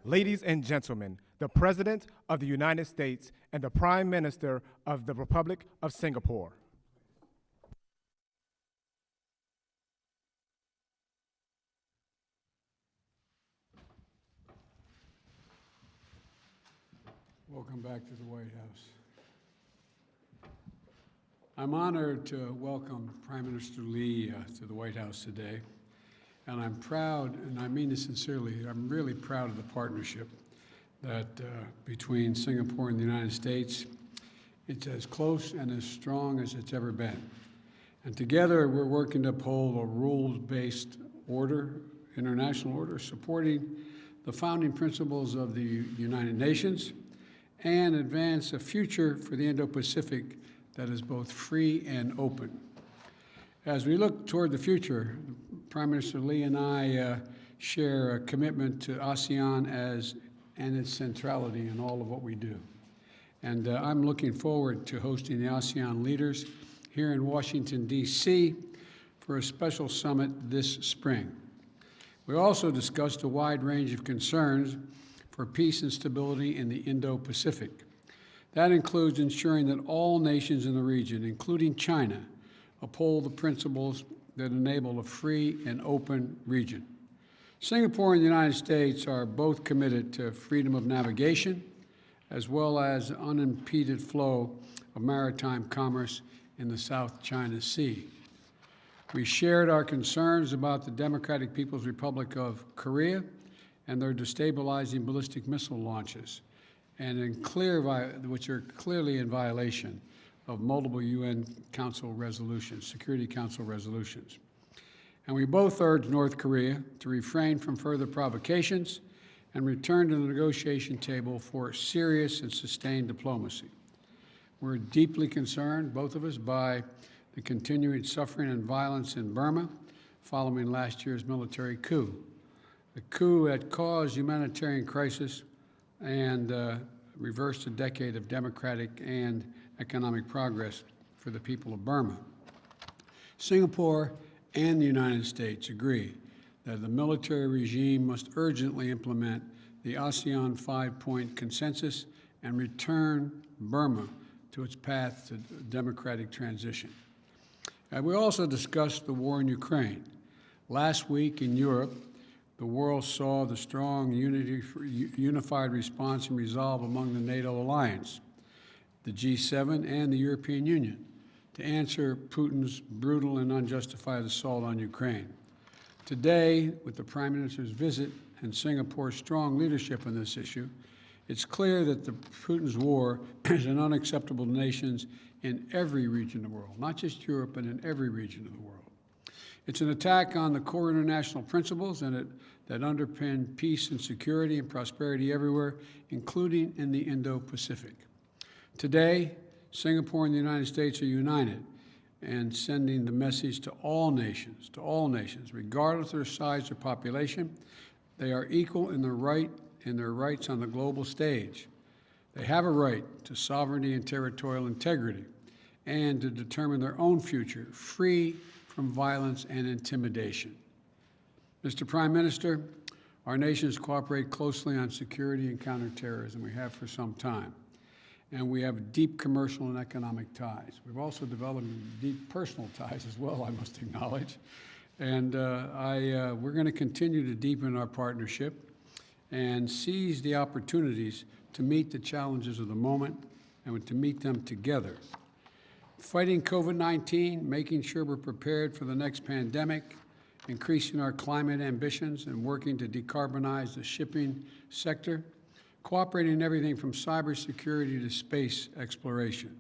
Ladies and gentlemen, the President of the United States and the Prime Minister of the Republic of Singapore. Welcome back to the White House. I'm honored to welcome Prime Minister Lee to the White House today. And I'm proud, and I mean this sincerely, I'm really proud of the partnership that between Singapore and the United States. It's as close and as strong as it's ever been. And together we're working to uphold a rules-based order, international order, supporting the founding principles of the United Nations and advance a future for the Indo-Pacific that is both free and open. As we look toward the future, Prime Minister Lee and I share a commitment to ASEAN and its centrality in all of what we do. And I'm looking forward to hosting the ASEAN leaders here in Washington, D.C. for a special summit this spring. We also discussed a wide range of concerns for peace and stability in the Indo-Pacific. That includes ensuring that all nations in the region, including China, uphold the principles that enable a free and open region. Singapore and the United States are both committed to freedom of navigation, as well as unimpeded flow of maritime commerce in the South China Sea. We shared our concerns about the Democratic People's Republic of Korea and their destabilizing ballistic missile launches, and which are clearly in violation of multiple UN Council resolutions, Security Council resolutions. And we both urged North Korea to refrain from further provocations and return to the negotiation table for serious and sustained diplomacy. We're deeply concerned, both of us, by the continuing suffering and violence in Burma following last year's military coup. The coup had caused humanitarian crisis and reversed a decade of democratic and economic progress for the people of Burma. Singapore and the United States agree that the military regime must urgently implement the ASEAN 5-point consensus and return Burma to its path to democratic transition. And we also discussed the war in Ukraine. Last week in Europe, the world saw the strong unified response and resolve among the NATO alliance, the G7, and the European Union to answer Putin's brutal and unjustified assault on Ukraine. Today, with the Prime Minister's visit and Singapore's strong leadership on this issue, it's clear that Putin's war is unacceptable to nations in every region of the world, not just Europe, but in every region of the world. It's an attack on the core international principles that underpin peace and security and prosperity everywhere, including in the Indo-Pacific. Today, Singapore and the United States are united and sending the message to all nations, regardless of their size or population. They are equal in their rights on the global stage. They have a right to sovereignty and territorial integrity and to determine their own future, free from violence and intimidation. Mr. Prime Minister, our nations cooperate closely on security and counterterrorism. We have for some time. And we have deep commercial and economic ties. We've also developed deep personal ties as well, I must acknowledge. And we're going to continue to deepen our partnership and seize the opportunities to meet the challenges of the moment and to meet them together. Fighting COVID-19, making sure we're prepared for the next pandemic, increasing our climate ambitions and working to decarbonize the shipping sector, cooperating in everything from cybersecurity to space exploration,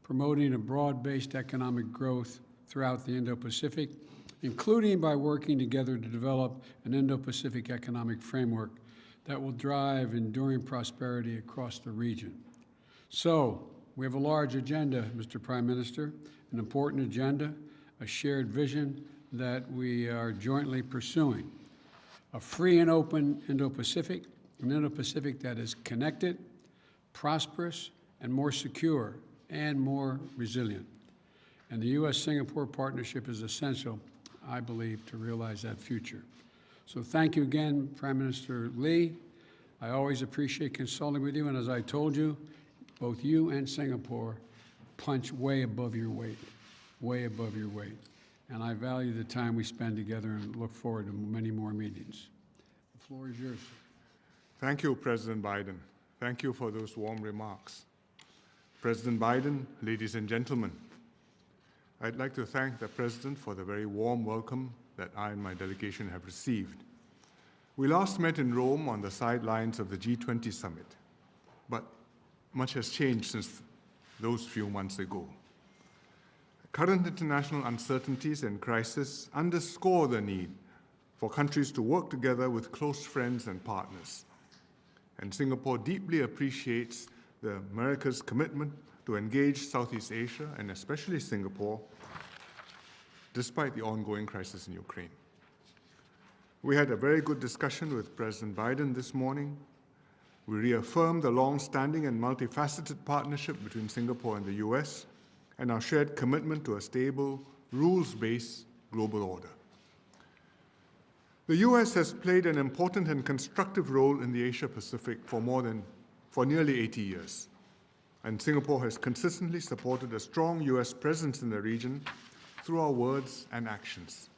promoting a broad-based economic growth throughout the Indo-Pacific, including by working together to develop an Indo-Pacific economic framework that will drive enduring prosperity across the region. So, we have a large agenda, Mr. Prime Minister, an important agenda, a shared vision that we are jointly pursuing. A free and open Indo-Pacific, an Indo-Pacific that is connected, prosperous, and more secure and more resilient. And the U.S.-Singapore partnership is essential, I believe, to realize that future. So thank you again, Prime Minister Lee. I always appreciate consulting with you, and as I told you, both you and Singapore punch way above your weight, way above your weight. And I value the time we spend together and look forward to many more meetings. The floor is yours. Thank you, President Biden. Thank you for those warm remarks. President Biden, ladies and gentlemen, I'd like to thank the President for the very warm welcome that I and my delegation have received. We last met in Rome on the sidelines of the G20 summit, but much has changed since those few months ago. Current international uncertainties and crises underscore the need for countries to work together with close friends and partners. And Singapore deeply appreciates America's commitment to engage Southeast Asia, and especially Singapore, despite the ongoing crisis in Ukraine. We had a very good discussion with President Biden this morning. We reaffirmed the long-standing and multifaceted partnership between Singapore and the US and our shared commitment to a stable, rules-based global order. The US has played an important and constructive role in the Asia-Pacific for nearly 80 years, and Singapore has consistently supported a strong US presence in the region through our words and actions.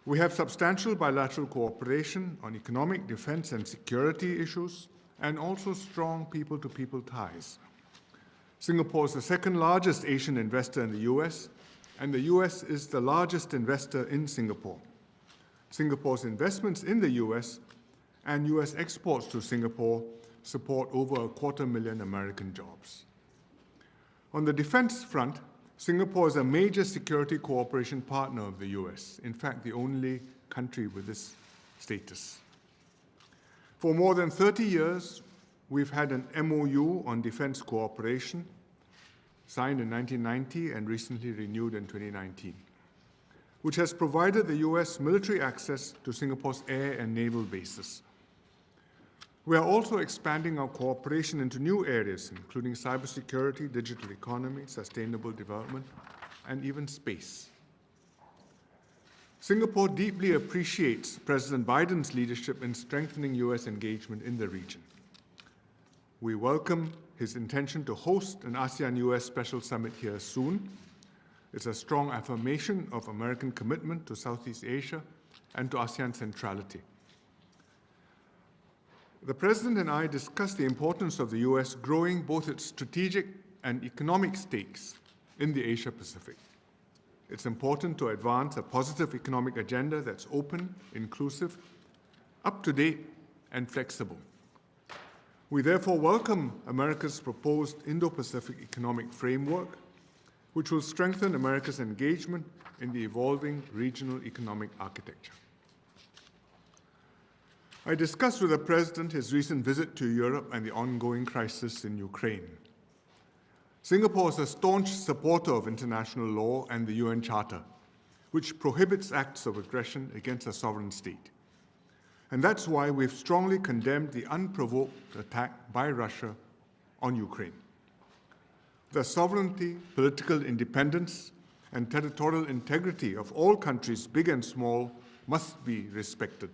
We have substantial bilateral cooperation on economic, defense, and security issues, and also strong people-to-people ties. Singapore is the second largest Asian investor in the US, and the US is the largest investor in Singapore. Singapore's investments in the US and US exports to Singapore support over 250,000 American jobs. On the defense front, Singapore is a major security cooperation partner of the US, in fact, the only country with this status. For more than 30 years, we've had an MOU on defense cooperation, signed in 1990 and recently renewed in 2019, which has provided the US military access to Singapore's air and naval bases. We are also expanding our cooperation into new areas, including cybersecurity, digital economy, sustainable development, and even space. Singapore deeply appreciates President Biden's leadership in strengthening US engagement in the region. We welcome his intention to host an ASEAN-US Special Summit here soon. It's a strong affirmation of American commitment to Southeast Asia and to ASEAN centrality. The President and I discussed the importance of the US growing both its strategic and economic stakes in the Asia-Pacific. It's important to advance a positive economic agenda that's open, inclusive, up-to-date, and flexible. We therefore welcome America's proposed Indo-Pacific Economic Framework, which will strengthen America's engagement in the evolving regional economic architecture. I discussed with the President his recent visit to Europe and the ongoing crisis in Ukraine. Singapore is a staunch supporter of international law and the UN Charter, which prohibits acts of aggression against a sovereign state. And that's why we've strongly condemned the unprovoked attack by Russia on Ukraine. The sovereignty, political independence, and territorial integrity of all countries, big and small, must be respected.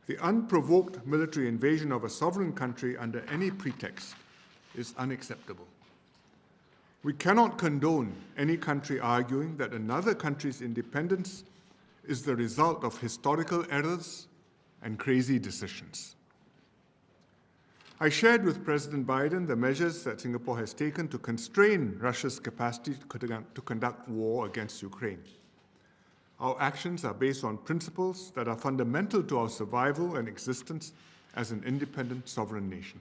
The unprovoked military invasion of a sovereign country under any pretext is unacceptable. We cannot condone any country arguing that another country's independence is the result of historical errors and crazy decisions. I shared with President Biden the measures that Singapore has taken to constrain Russia's capacity to conduct war against Ukraine. Our actions are based on principles that are fundamental to our survival and existence as an independent sovereign nation.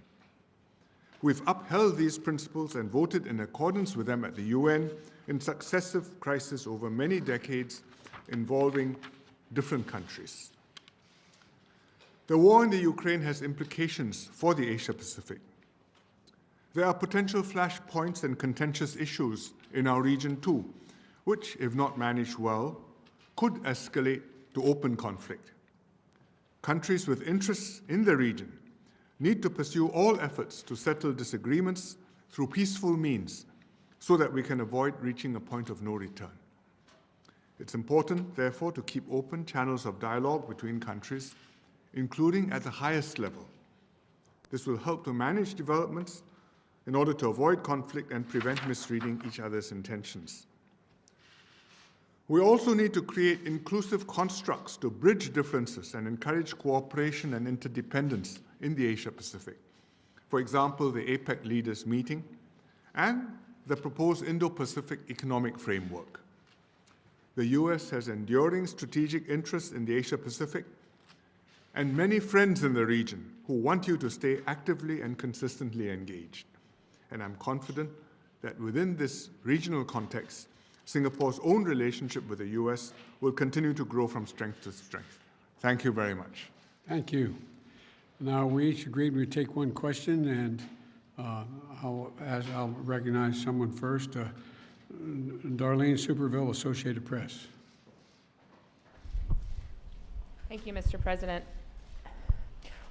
We've upheld these principles and voted in accordance with them at the UN in successive crises over many decades involving different countries. The war in the Ukraine has implications for the Asia-Pacific. There are potential flashpoints and contentious issues in our region too, which, if not managed well, could escalate to open conflict. Countries with interests in the region need to pursue all efforts to settle disagreements through peaceful means so that we can avoid reaching a point of no return. It's important, therefore, to keep open channels of dialogue between countries including at the highest level. This will help to manage developments in order to avoid conflict and prevent misreading each other's intentions. We also need to create inclusive constructs to bridge differences and encourage cooperation and interdependence in the Asia-Pacific. For example, the APEC leaders meeting and the proposed Indo-Pacific Economic Framework. The US has enduring strategic interests in the Asia-Pacific and many friends in the region who want you to stay actively and consistently engaged. And I'm confident that within this regional context, Singapore's own relationship with the US will continue to grow from strength to strength. Thank you very much. Thank you. Now, we each agreed we'd take one question, and I'll recognize someone first. Darlene Superville, Associated Press. Thank you, Mr. President.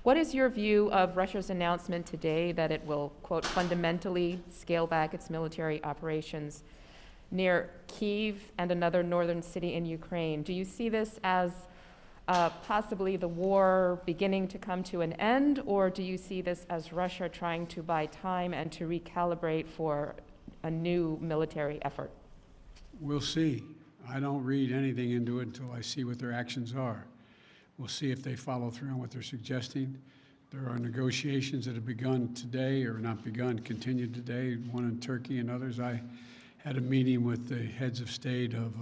What is your view of Russia's announcement today that it will, quote, fundamentally scale back its military operations near Kyiv and another northern city in Ukraine? Do you see this as possibly the war beginning to come to an end, or do you see this as Russia trying to buy time and to recalibrate for a new military effort? We'll see. I don't read anything into it until I see what their actions are. We'll see if they follow through on what they're suggesting. There are negotiations that have begun today, or not begun, continued today, one in Turkey and others. I had a meeting with the heads of state of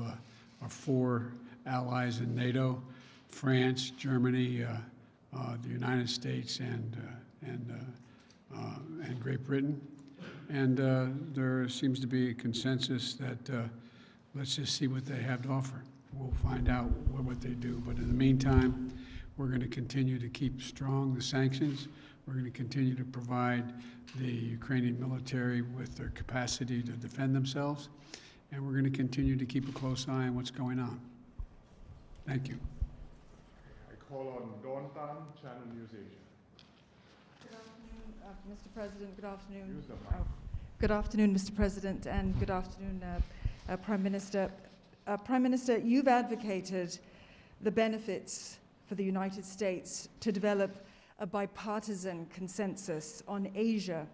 our 4 allies in NATO, France, Germany, the United States, and Great Britain. And there seems to be a consensus that let's just see what they have to offer. We'll find out what they do. But in the meantime, we're going to continue to keep strong the sanctions. We're going to continue to provide the Ukrainian military with their capacity to defend themselves. And we're going to continue to keep a close eye on what's going on. Thank you. I call on Dawn Tan, Channel News Asia. Good afternoon, Mr. President. Good afternoon. Use the mic. Good afternoon, Mr. President, and good afternoon, Prime Minister. Prime Minister, you've advocated the benefits for the United States to develop a bipartisan consensus on Asia,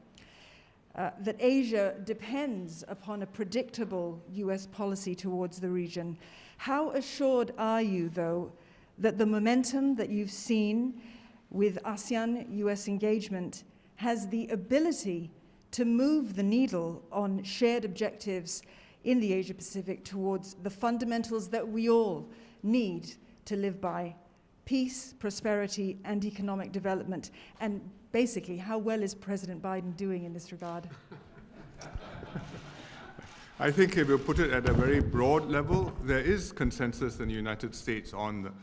that Asia depends upon a predictable US policy towards the region. How assured are you, though, that the momentum that you've seen with ASEAN-US engagement has the ability to move the needle on shared objectives in the Asia-Pacific towards the fundamentals that we all need to live by: peace, prosperity, and economic development? And basically, how well is President Biden doing in this regard? I think if you put it at a very broad level, there is consensus in the United States on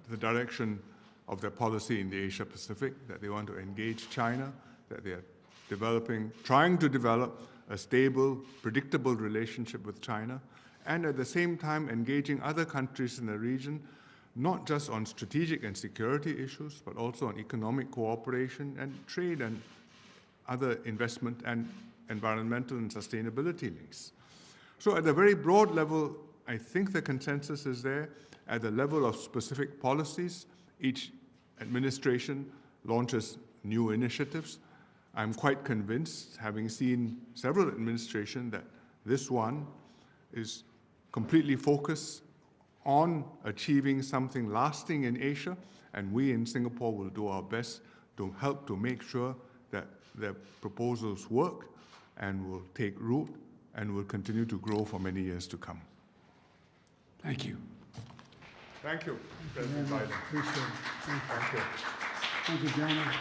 the direction of their policy in the Asia-Pacific, that they want to engage China, that they are trying to develop a stable, predictable relationship with China, and at the same time engaging other countries in the region, not just on strategic and security issues, but also on economic cooperation and trade and other investment and environmental and sustainability links. So at a very broad level, I think the consensus is there. At the level of specific policies, each administration launches new initiatives. I'm quite convinced, having seen several administrations, that this one is completely focused on achieving something lasting in Asia, and we in Singapore will do our best to help to make sure that their proposals work and will take root and will continue to grow for many years to come. Thank you. Thank you, President Biden. Appreciate it. Thank you. Thank you. Thank you, gentlemen.